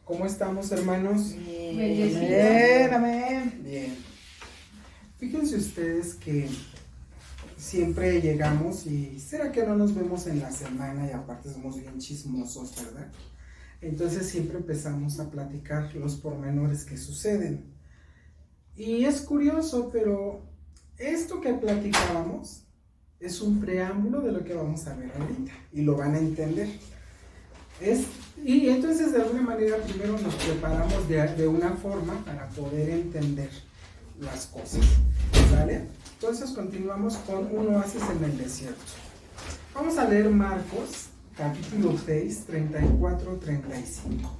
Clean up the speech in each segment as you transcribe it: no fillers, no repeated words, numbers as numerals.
¿Cómo estamos, hermanos? Bien, amén. Bien. Fíjense ustedes que siempre llegamos y ¿será que no nos vemos en la semana? Y aparte somos bien chismosos, ¿verdad? Entonces siempre empezamos a platicar los pormenores que suceden. Y es curioso, pero esto que platicábamos es un preámbulo de lo que vamos a ver ahorita y lo van a entender. Y entonces de alguna manera primero nos preparamos de una forma para poder entender las cosas, ¿vale? Entonces continuamos con un oasis en el desierto. Vamos a leer Marcos, capítulo 6, 34, 35.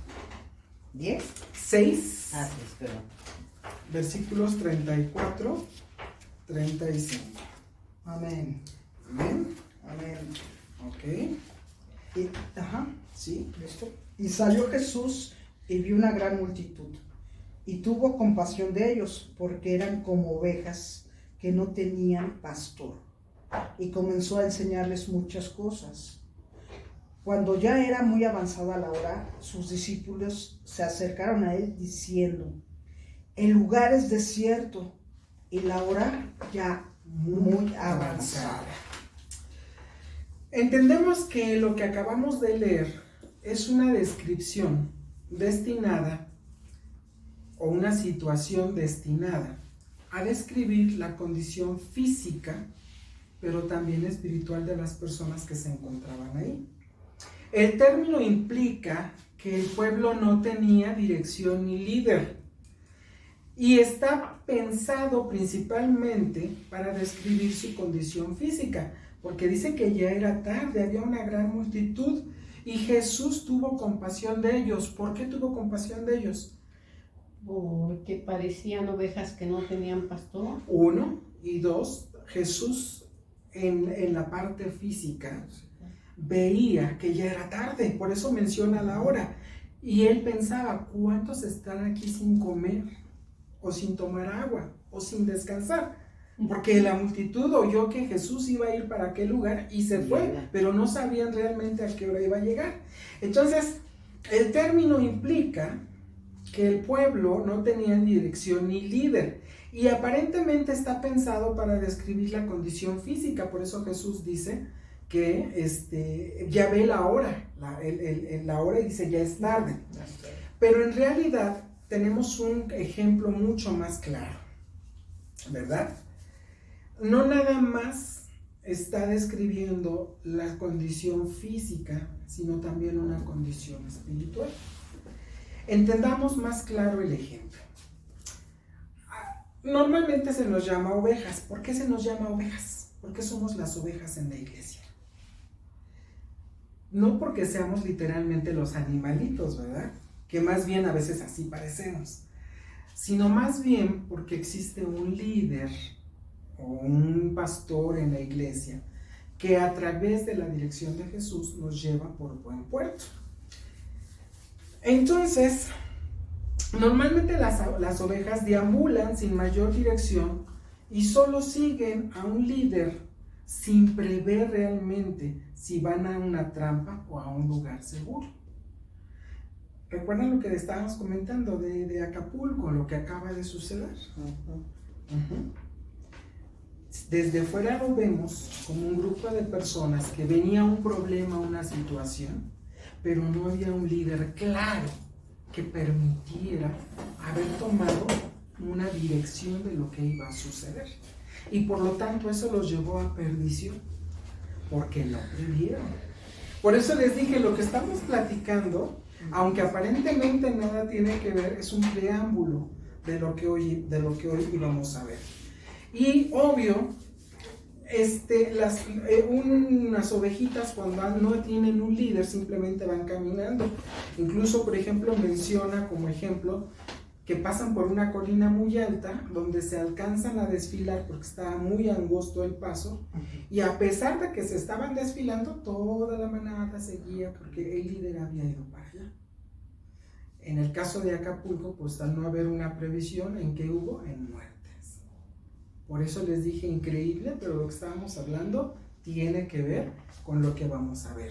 ¿10? 6, Ah, sí, espero. versículos 34, 35. Amén. Amén. Amén. Ok. Sí. ¿Listo? Y salió Jesús y vio una gran multitud, y tuvo compasión de ellos, porque eran como ovejas que no tenían pastor, y comenzó a enseñarles muchas cosas. Cuando ya era muy avanzada la hora, sus discípulos se acercaron a él diciendo: el lugar es desierto y la hora ya muy avanzada. Entendemos que lo que acabamos de leer es una descripción destinada o una situación destinada a describir la condición física, pero también espiritual de las personas que se encontraban ahí. El término implica que el pueblo no tenía dirección ni líder y está pensado principalmente para describir su condición física, porque dice que ya era tarde, había una gran multitud y Jesús tuvo compasión de ellos. ¿Por qué tuvo compasión de ellos? Porque parecían ovejas que no tenían pastor. 1, y 2, Jesús en la parte física veía que ya era tarde, por eso menciona la hora, y él pensaba: ¿cuántos están aquí sin comer, o sin tomar agua, o sin descansar? Porque la multitud oyó que Jesús iba a ir para aquel lugar y se fue, pero no sabían realmente a qué hora iba a llegar. Entonces, el término implica que el pueblo no tenía dirección ni líder, y aparentemente está pensado para describir la condición física. Por eso Jesús dice que ya ve la hora, la hora, y dice: ya es tarde. Pero en realidad tenemos un ejemplo mucho más claro, ¿verdad? No nada más está describiendo la condición física, sino también una condición espiritual. Entendamos más claro el ejemplo. Normalmente se nos llama ovejas. ¿Por qué se nos llama ovejas? Porque somos las ovejas en la iglesia. No porque seamos literalmente los animalitos, ¿verdad? Que más bien a veces así parecemos, sino más bien porque existe un líder o un pastor en la iglesia que a través de la dirección de Jesús nos lleva por buen puerto. Entonces, normalmente las ovejas deambulan sin mayor dirección y solo siguen a un líder sin prever realmente si van a una trampa o a un lugar seguro. ¿Recuerdan lo que estábamos comentando de Acapulco, lo que acaba de suceder? Desde fuera lo vemos como un grupo de personas que venía un problema, una situación, pero no había un líder claro que permitiera haber tomado una dirección de lo que iba a suceder. Y por lo tanto eso los llevó a perdición, porque no previeron. Por eso les dije, lo que estamos platicando, aunque aparentemente nada tiene que ver, es un preámbulo de lo que hoy íbamos a ver. Y obvio, unas ovejitas cuando no tienen un líder simplemente van caminando. Incluso, por ejemplo, menciona como ejemplo que pasan por una colina muy alta donde se alcanzan a desfilar porque estaba muy angosto el paso, y a pesar de que se estaban desfilando, toda la manada seguía porque el líder había ido para allá. En el caso de Acapulco, pues al no haber una previsión, ¿en qué hubo? En muertes. Por eso les dije increíble, pero lo que estábamos hablando tiene que ver con lo que vamos a ver.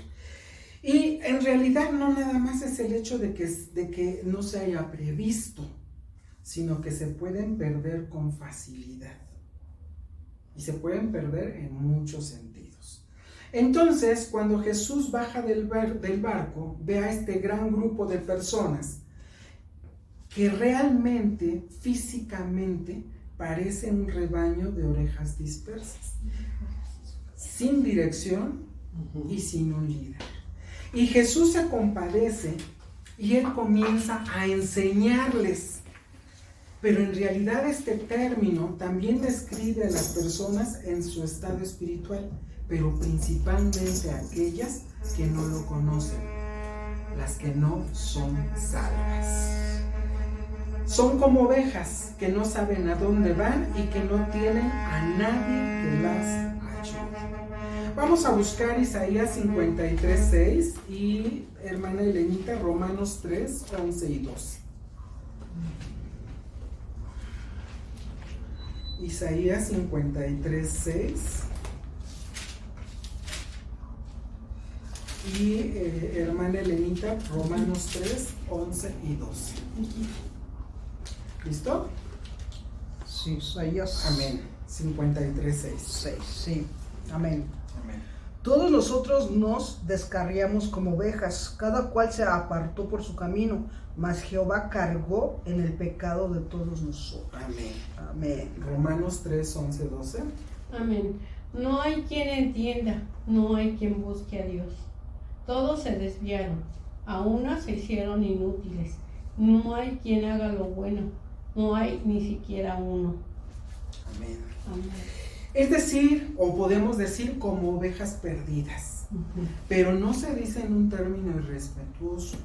Y en realidad no nada más es el hecho de que no se haya previsto, sino que se pueden perder con facilidad. Y se pueden perder en muchos sentidos. Entonces, cuando Jesús baja del barco, ve a este gran grupo de personas que realmente, físicamente, parece un rebaño de ovejas dispersas, sin dirección y sin un líder. Y Jesús se compadece y Él comienza a enseñarles. Pero en realidad este término también describe a las personas en su estado espiritual, pero principalmente a aquellas que no lo conocen, las que no son salvas. Son como ovejas que no saben a dónde van y que no tienen a nadie que las ayude. Vamos a buscar Isaías 53:6 y, hermana Elenita, Romanos 3:11 y 12. Isaías 53:6 y hermana Elenita, Romanos 3:11 y 12. ¿Listo? Sí, Isaías. Amén. 53:6. 6, sí. Amén. Amén. Todos nosotros nos descarriamos como ovejas, cada cual se apartó por su camino, mas Jehová cargó en el pecado de todos nosotros. Amén. Amén. Romanos 3:11, 12. Amén. No hay quien entienda, no hay quien busque a Dios. Todos se desviaron, a una se hicieron inútiles. No hay quien haga lo bueno, no hay ni siquiera uno. Amén. Amén. Es decir, o podemos decir como ovejas perdidas, pero no se dice en un término irrespetuoso,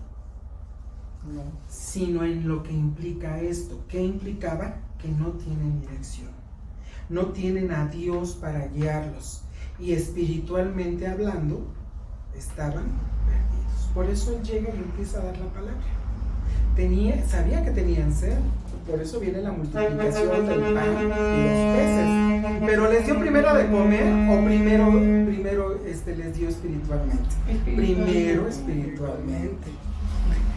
No. sino en lo que implica esto. ¿Qué implicaba? Que no tienen dirección, no tienen a Dios para guiarlos, y espiritualmente hablando estaban perdidos. Por eso Él llega y empieza a dar la palabra. Sabía que tenían sed, por eso viene la multiplicación del pan y los peces. Pero ¿les dio primero de comer o primero les dio espiritualmente? Primero espiritualmente.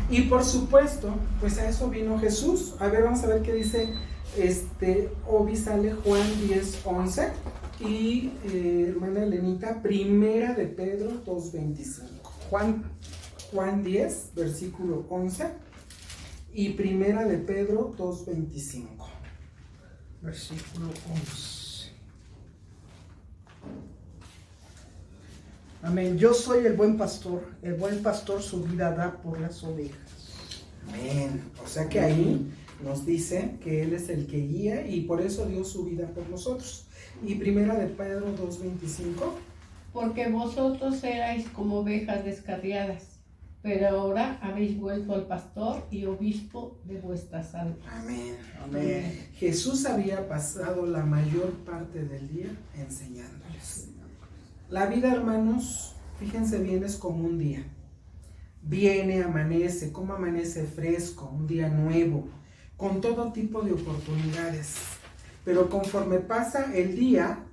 Y por supuesto, pues a eso vino Jesús. A ver, vamos a ver qué dice Obi, sale Juan 10:11 y hermana Elenita, primera de Pedro 2:25. Juan 10, versículo 11 y primera de Pedro 2:25. Versículo 11. Amén. Yo soy el buen pastor su vida da por las ovejas. Amén. O sea que ahí nos dice que Él es el que guía y por eso dio su vida por nosotros. Y primera de Pedro 2:25. Porque vosotros erais como ovejas descarriadas, pero ahora habéis vuelto al pastor y obispo de vuestras almas. Amén. Amén. Jesús había pasado la mayor parte del día enseñándoles. La vida, hermanos, fíjense bien, es como un día. Viene, amanece, como amanece fresco, un día nuevo, con todo tipo de oportunidades. Pero conforme pasa el día,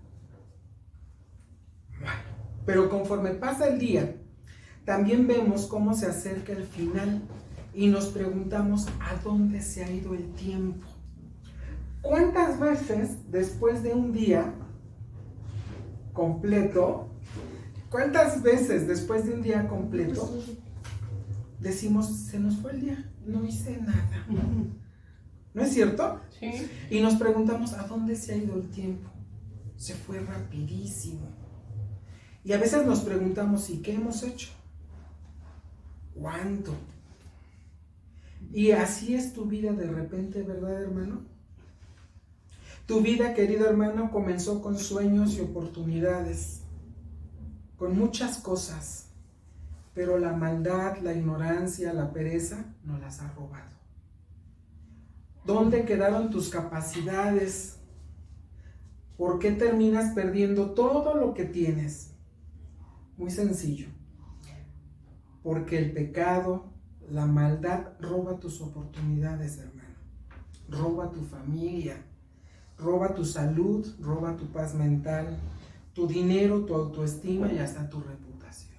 también vemos cómo se acerca el final y nos preguntamos a dónde se ha ido el tiempo. ¿Cuántas veces después de un día completo, decimos, se nos fue el día, no hice nada? ¿No es cierto? Sí. Y nos preguntamos, ¿a dónde se ha ido el tiempo? Se fue rapidísimo. Y a veces nos preguntamos, ¿y qué hemos hecho? ¿Cuánto? Y así es tu vida de repente, ¿verdad, hermano? Tu vida, querido hermano, comenzó con sueños y oportunidades, con muchas cosas, pero la maldad, la ignorancia, la pereza nos las ha robado. ¿Dónde quedaron tus capacidades? ¿Por qué terminas perdiendo todo lo que tienes? Muy sencillo. Porque el pecado, la maldad roba tus oportunidades, hermano. Roba tu familia, roba tu salud, roba tu paz mental, tu dinero, tu autoestima y hasta tu reputación.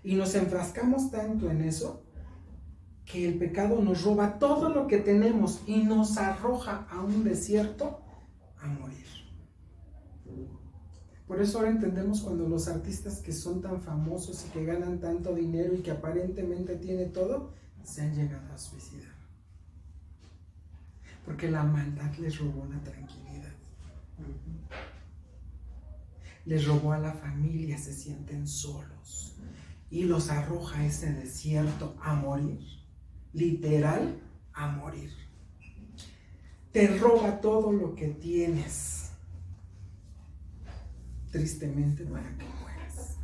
Y nos enfrascamos tanto en eso que el pecado nos roba todo lo que tenemos y nos arroja a un desierto a morir. Por eso ahora entendemos cuando los artistas que son tan famosos y que ganan tanto dinero y que aparentemente tienen todo, se han llegado a suicidar. Porque la maldad les robó la tranquilidad. Les robó a la familia, se sienten solos y los arroja a ese desierto a morir. Literal, a morir. Te roba todo lo que tienes, tristemente, para que mueras.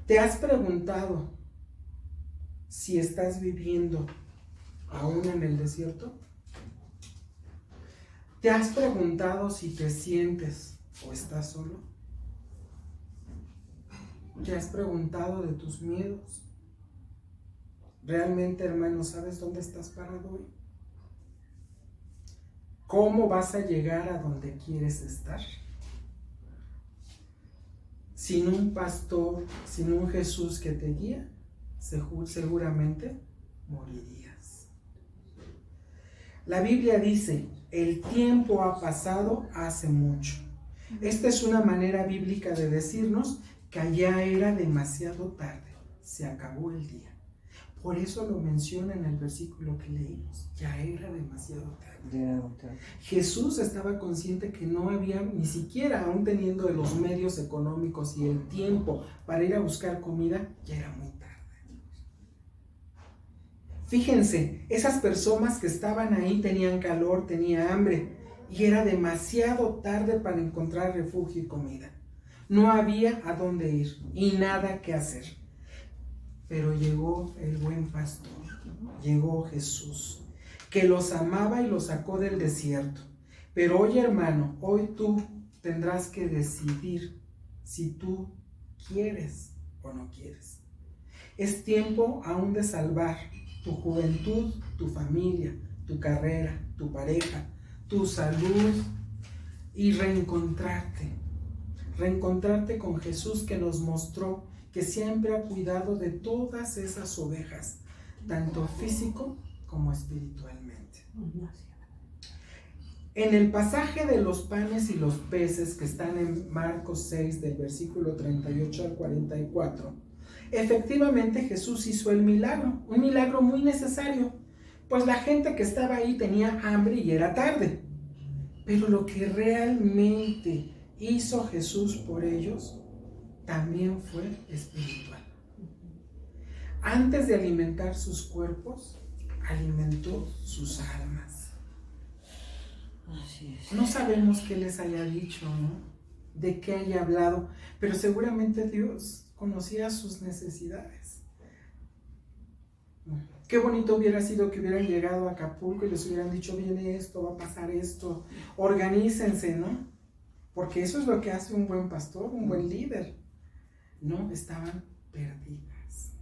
¿Te has preguntado si estás viviendo aún en el desierto? ¿Te has preguntado si te sientes o estás solo? ¿Te has preguntado de tus miedos? ¿Realmente, hermano, sabes dónde estás parado hoy? ¿Cómo vas a llegar a donde quieres estar? Sin un pastor, sin un Jesús que te guía, seguramente morirías. La Biblia dice, el tiempo ha pasado hace mucho. Esta es una manera bíblica de decirnos que ya era demasiado tarde, se acabó el día. Por eso lo menciona en el versículo que leímos, ya era demasiado tarde. Jesús estaba consciente que no había, ni siquiera aún teniendo los medios económicos y el tiempo para ir a buscar comida, ya era muy tarde. Fíjense, esas personas que estaban ahí tenían calor, tenían hambre, y era demasiado tarde para encontrar refugio y comida. No había a dónde ir y nada que hacer. Pero llegó el buen pastor, llegó Jesús, que los amaba y los sacó del desierto. Pero hoy, hermano, hoy tú tendrás que decidir si tú quieres o no quieres. Es tiempo aún de salvar tu juventud, tu familia, tu carrera, tu pareja, tu salud y reencontrarte con Jesús, que nos mostró que siempre ha cuidado de todas esas ovejas, tanto físico como espiritualmente. En el pasaje de los panes y los peces que están en Marcos 6 del versículo 38 al 44, efectivamente Jesús hizo el milagro, un milagro muy necesario, pues la gente que estaba ahí tenía hambre y era tarde. Pero lo que realmente hizo Jesús por ellos también fue espiritual. Antes de alimentar sus cuerpos, alimentó sus almas. Así es. No sabemos qué les haya dicho, ¿no? De qué haya hablado, pero seguramente Dios conocía sus necesidades. Qué bonito hubiera sido que hubieran llegado a Acapulco y les hubieran dicho, viene esto, va a pasar esto, organícense, ¿no? Porque eso es lo que hace un buen pastor, un buen líder. No, estaban perdidas.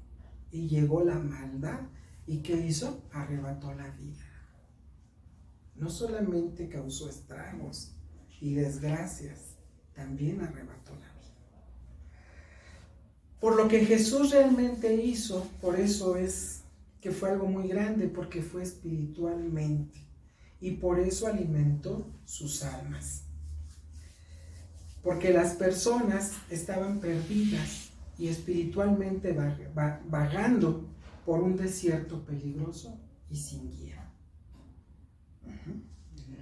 Y llegó la maldad. ¿Y qué hizo? Arrebató la vida. No solamente causó estragos y desgracias, también arrebató la vida. Por lo que Jesús realmente hizo, por eso es que fue algo muy grande, porque fue espiritualmente. Y por eso alimentó sus almas. Porque las personas estaban perdidas y espiritualmente vagando por un desierto peligroso y sin guía.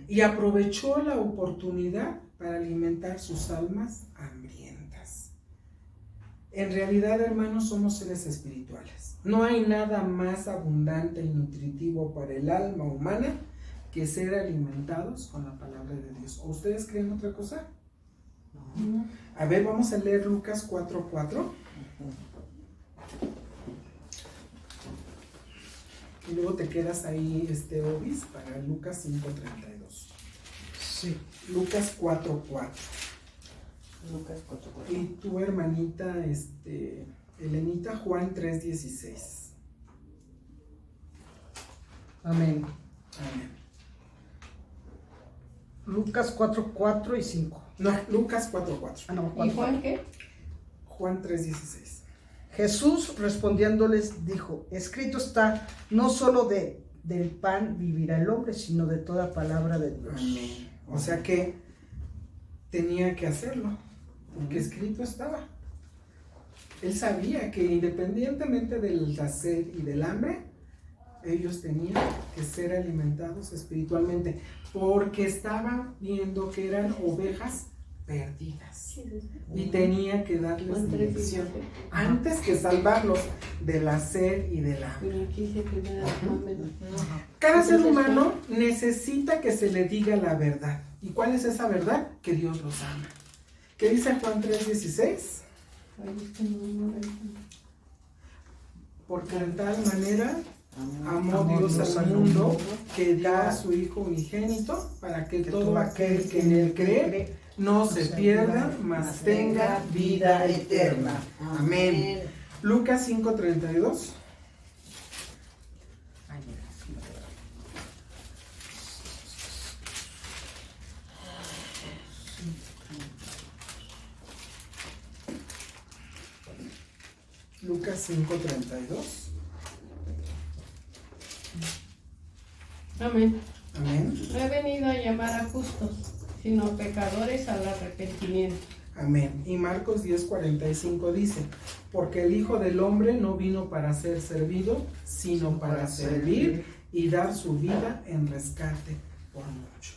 Y aprovechó la oportunidad para alimentar sus almas hambrientas. En realidad, hermanos, somos seres espirituales. No hay nada más abundante y nutritivo para el alma humana que ser alimentados con la palabra de Dios. ¿O ustedes creen otra cosa? A ver, vamos a leer Lucas 4:4. Y luego te quedas ahí, Obis, para Lucas 5:32. Sí. Lucas 4:4. Lucas 4:4. Y tu hermanita, Elenita, Juan 3:16. Amén. Amén. Lucas 4:4 y 5. No, Lucas 4:4. Ah, no, ¿Y Juan qué? Juan 3:16. Jesús respondiéndoles dijo, escrito está, no solo del pan vivirá el hombre, sino de toda palabra de Dios. Amén. O sea que tenía que hacerlo, porque escrito estaba. Él sabía que independientemente de la sed y del hambre, ellos tenían que ser alimentados espiritualmente, porque estaban viendo que eran ovejas perdidas y tenía que darles dirección antes que salvarlos de la sed y del hambre. Cada ser humano necesita que se le diga la verdad. ¿Y cuál es esa verdad? Que Dios los ama. ¿Qué dice Juan 3:16? Porque de tal manera amó Dios al mundo que da a su Hijo unigénito para que todo aquel que en él cree no se pierda, mas tenga vida eterna. Amén. Lucas 5:32. Lucas 5:32. Amén. Amén. No he venido a llamar a justos, sino a pecadores al arrepentimiento. Amén. Y Marcos 10:45 dice, porque el Hijo del Hombre no vino para ser servido, sino para servir y dar su vida en rescate por muchos.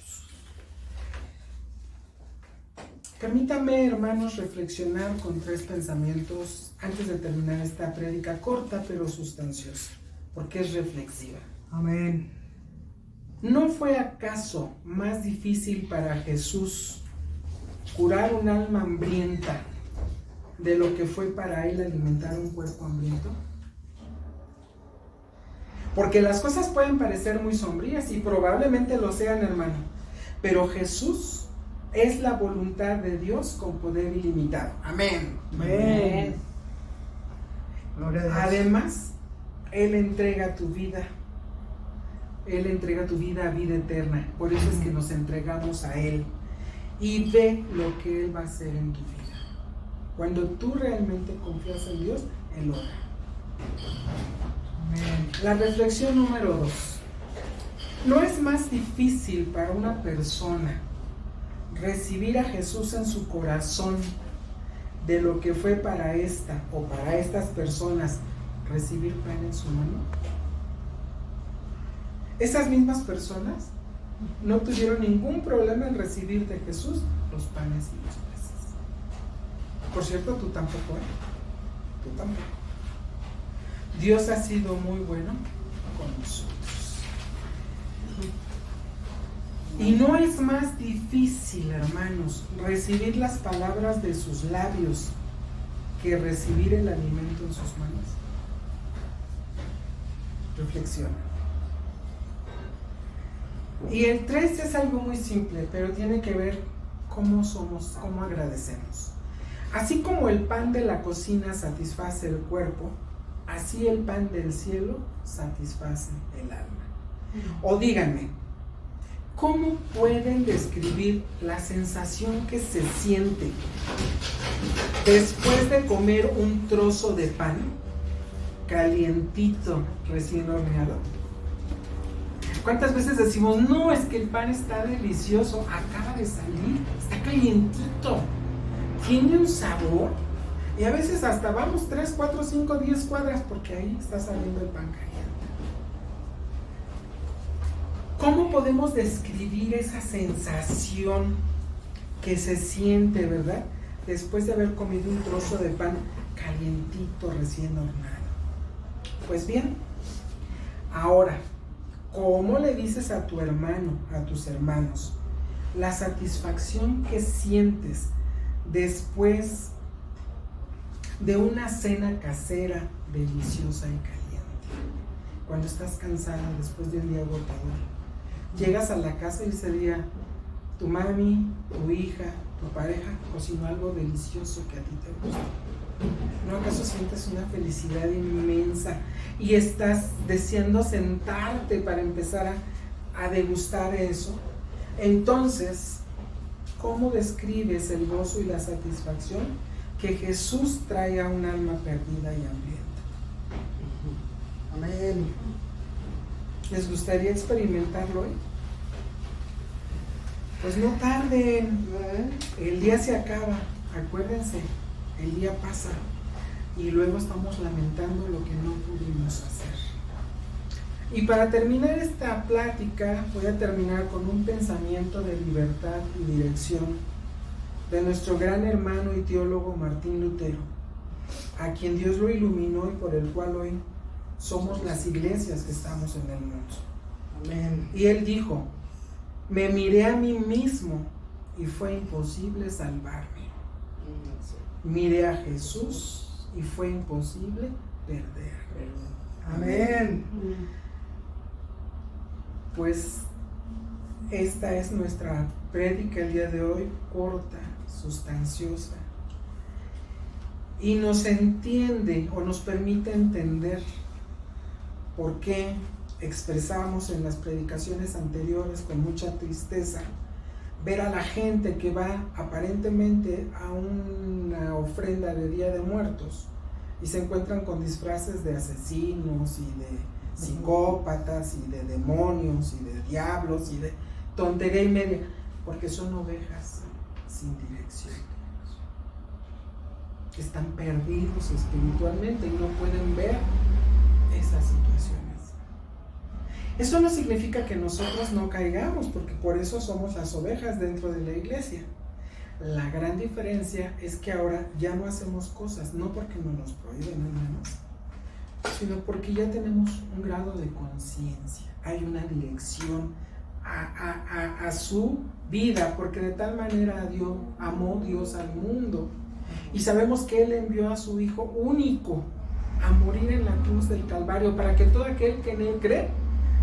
Permítanme, hermanos, reflexionar con 3 pensamientos antes de terminar esta prédica corta pero sustanciosa, porque es reflexiva. Amén. ¿No fue acaso más difícil para Jesús curar un alma hambrienta de lo que fue para él alimentar un cuerpo hambriento? Porque las cosas pueden parecer muy sombrías y probablemente lo sean, hermano, pero Jesús es la voluntad de Dios con poder ilimitado. Amén. Amén. Gloria a Dios. Además, Él entrega tu vida. Él entrega tu vida a vida eterna. Por eso es que nos entregamos a Él. Y ve lo que Él va a hacer en tu vida. Cuando tú realmente confías en Dios, Él obra. La reflexión número 2. No es más difícil para una persona recibir a Jesús en su corazón de lo que fue para esta o para estas personas recibir pan en su mano. Esas mismas personas no tuvieron ningún problema en recibir de Jesús los panes y los peces. Por cierto, tú tampoco, tú tampoco. Dios ha sido muy bueno con nosotros. Y no es más difícil, hermanos, recibir las palabras de sus labios que recibir el alimento en sus manos. Reflexiona. Y el 3 es algo muy simple, pero tiene que ver cómo somos, cómo agradecemos. Así como el pan de la cocina satisface el cuerpo, así el pan del cielo satisface el alma. O díganme, ¿cómo pueden describir la sensación que se siente después de comer un trozo de pan calientito, recién horneado? ¿Cuántas veces decimos, no, es que el pan está delicioso, acaba de salir, está calientito, tiene un sabor? Y a veces hasta vamos 3, 4, 5, 10 cuadras porque ahí está saliendo el pan caliente. ¿Cómo podemos describir esa sensación que se siente, verdad? Después de haber comido un trozo de pan calientito, recién horneado. Pues bien, ahora, ¿cómo le dices a tu hermano, a tus hermanos, la satisfacción que sientes después de una cena casera deliciosa y caliente? Cuando estás cansada después de un día agotador, llegas a la casa y ese día tu mami, tu hija, tu pareja cocinó algo delicioso que a ti te gusta. ¿No acaso sientes una felicidad inmensa y estás deseando sentarte para empezar a degustar eso? Entonces, ¿cómo describes el gozo y la satisfacción que Jesús trae a un alma perdida y hambrienta. Amén. ¿Les gustaría experimentarlo hoy? Pues no tarden, el día se acaba, acuérdense, el día pasa y luego estamos lamentando lo que no pudimos hacer. Y para terminar esta plática, voy a terminar con un pensamiento de libertad y dirección de nuestro gran hermano y teólogo Martín Lutero, a quien Dios lo iluminó y por el cual hoy somos las iglesias que estamos en el mundo. Amén. Y él dijo: me miré a mí mismo y fue imposible salvarme. Miré a Jesús y fue imposible perderme. Amén. Pues esta es nuestra prédica el día de hoy, corta, sustanciosa, y nos entiende o nos permite entender por qué expresamos en las predicaciones anteriores con mucha tristeza ver a la gente que va aparentemente a una ofrenda de Día de Muertos y se encuentran con disfraces de asesinos y de psicópatas y de demonios y de diablos y de tontería y media, porque son ovejas sin dirección, que están perdidos espiritualmente y no pueden ver esas situaciones. Eso no significa que nosotros no caigamos, porque por eso somos las ovejas dentro de la iglesia. La gran diferencia es que ahora ya no hacemos cosas, no porque nos los prohíben, hermanos, sino porque ya tenemos un grado de conciencia, hay una dirección a su vida, porque de tal manera amó Dios al mundo, y sabemos que Él envió a su Hijo único a morir en la cruz del Calvario, para que todo aquel que en Él cree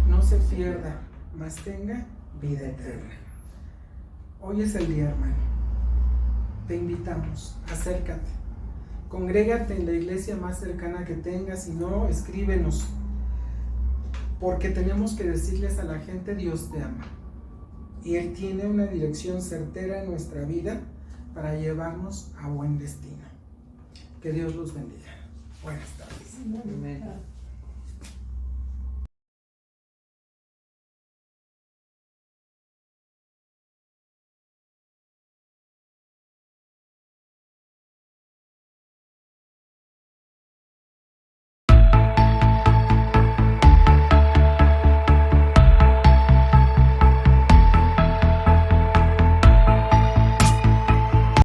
no se pierda, mas tenga vida eterna. Hoy es el día, hermano. Te invitamos, acércate, congrégate en la iglesia más cercana que tengas, si no, escríbenos, porque tenemos que decirles a la gente: Dios te ama y Él tiene una dirección certera en nuestra vida para llevarnos a buen destino. Que Dios los bendiga. Buenas tardes. Amén.